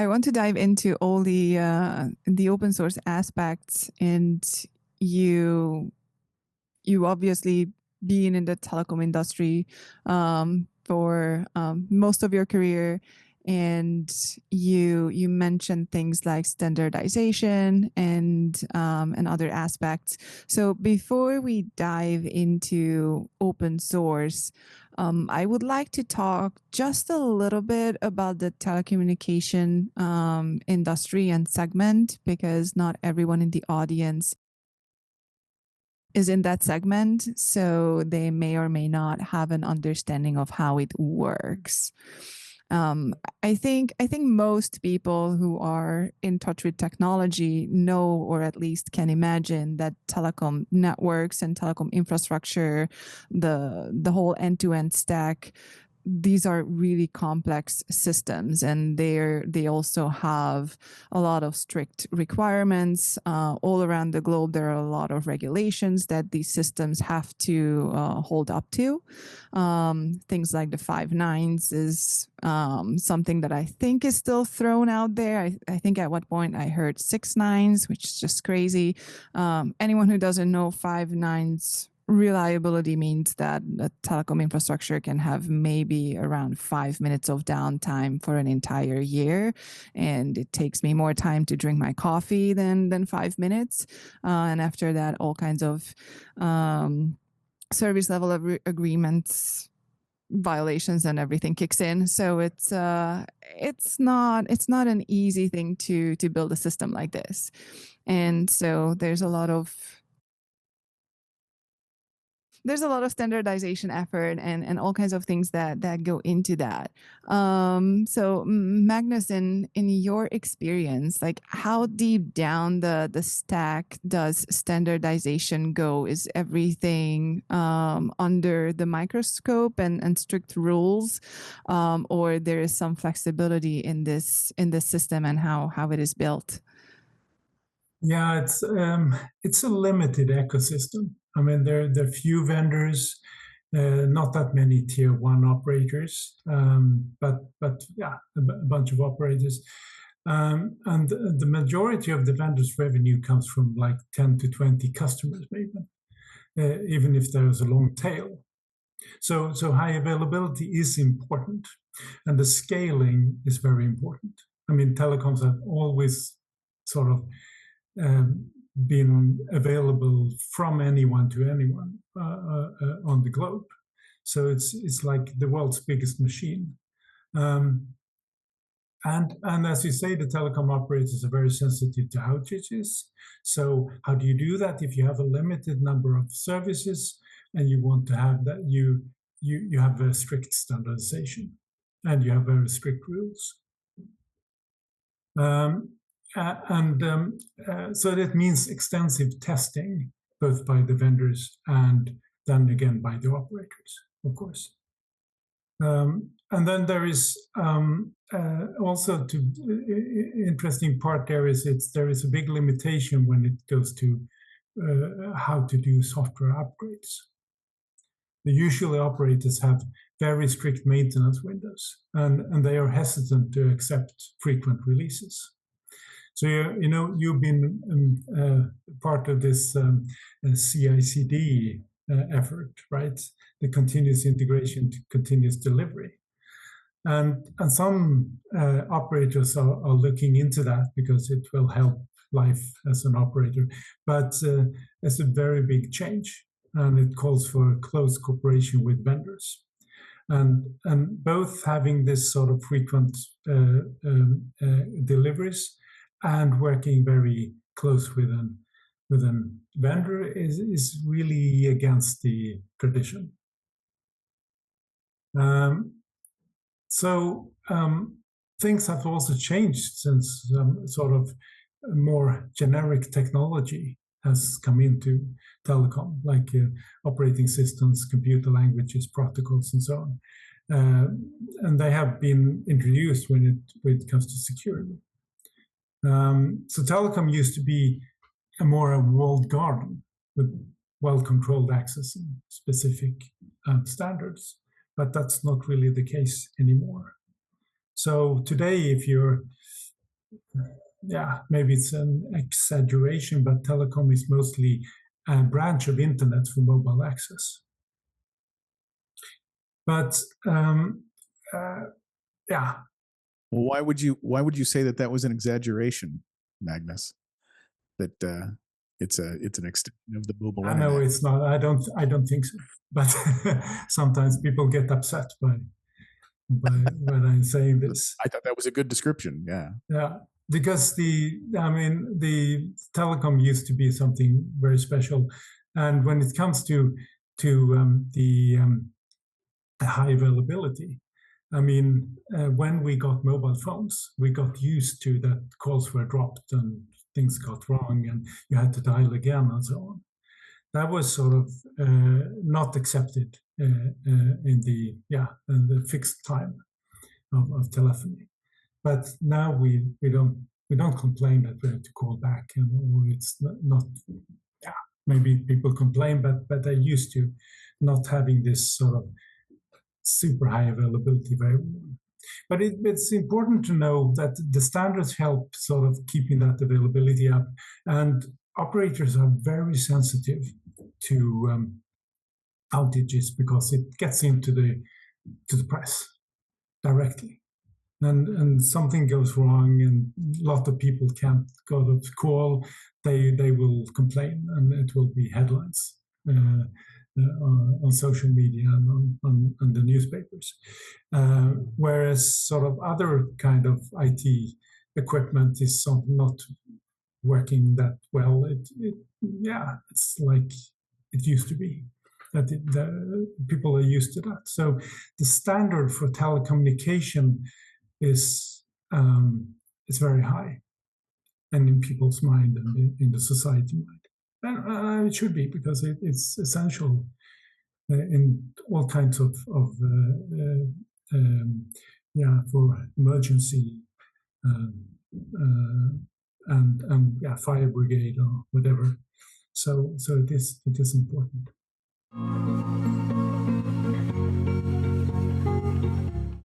I want to dive into all the open source aspects, and you obviously being in the telecom industry for most of your career, and you mentioned things like standardization and other aspects. So before we dive into open source, I would like to talk just a little bit about the telecommunication industry and segment, because not everyone in the audience is in that segment, so they may or may not have an understanding of how it works. I think most people who are in touch with technology know, or at least can imagine, that telecom networks and telecom infrastructure, the whole end-to-end stack, these are really complex systems, and they also have a lot of strict requirements all around the globe. There are a lot of regulations that these systems have to hold up to. Things like the 5 nines is something that I think is still thrown out there. I think at what point I heard 6 nines, which is just crazy. Anyone who doesn't know, 5 nines reliability means that a telecom infrastructure can have maybe around 5 minutes of downtime for an entire year, and it takes me more time to drink my coffee than 5 minutes. And after that, all kinds of service level agreements violations and everything kicks in. So it's not an easy thing to build a system like this, and so there's a lot of standardization effort and all kinds of things that go into that. So Magnus, in your experience, like, how deep down the stack does standardization go? Is everything under the microscope and strict rules, or there is some flexibility in this system and how it is built? Yeah, it's a limited ecosystem. I mean, there are few vendors, not that many tier 1 operators, but yeah, a bunch of operators. And the majority of the vendors' revenue comes from like 10 to 20 customers, maybe, even if there's a long tail. So high availability is important, and the scaling is very important. I mean, telecoms have always sort of been available from anyone to anyone on the globe. So it's like the world's biggest machine. And as you say, the telecom operators are very sensitive to outages. So how do you do that if you have a limited number of services and you want to have that? You have very strict standardization, and you have very strict rules. So that means extensive testing, both by the vendors and then again by the operators, of course. And then there is also interesting part there is there is a big limitation when it goes to how to do software upgrades. The usually operators have very strict maintenance windows, and they are hesitant to accept frequent releases. So you've been part of this CI/CD effort, right? The continuous integration to continuous delivery. And some operators are looking into that because it will help life as an operator. But it's a very big change, and it calls for close cooperation with vendors. And both having this sort of frequent deliveries and working very close with a vendor is really against the tradition. So things have also changed since sort of more generic technology has come into telecom, like operating systems, computer languages, protocols, and so on. And they have been introduced when it comes to security. So telecom used to be a walled garden with well-controlled access and specific standards, but that's not really the case anymore. So today, if you're yeah, maybe it's an exaggeration, but telecom is mostly a branch of internet for mobile access. But yeah. Well, why would you say that was an exaggeration, Magnus? That it's an extension of the mobile I internet. know it's not. I don't think so. But sometimes people get upset by when I'm saying this. I thought that was a good description. Yeah. Yeah, because the telecom used to be something very special, and when it comes to the high availability, I mean, when we got mobile phones, we got used to that calls were dropped and things got wrong, and you had to dial again and so on. That was sort of not accepted in the fixed time of telephony. But now we don't complain that we have to call back, or it's not. Yeah, maybe people complain, but they're used to not having this sort of super high availability. But it's important to know that the standards help sort of keeping that availability up, and operators are very sensitive to outages because it gets into the press directly. And something goes wrong and a lot of people can't go to call, they will complain, and it will be headlines on social media and on the newspapers. Whereas sort of other kind of IT equipment is not working that well. It's like it used to be. That the people are used to that. So the standard for telecommunication is very high, and in people's mind and in the society mind, and it should be, because it's essential in all kinds of for emergency and fire brigade or whatever. So it is important.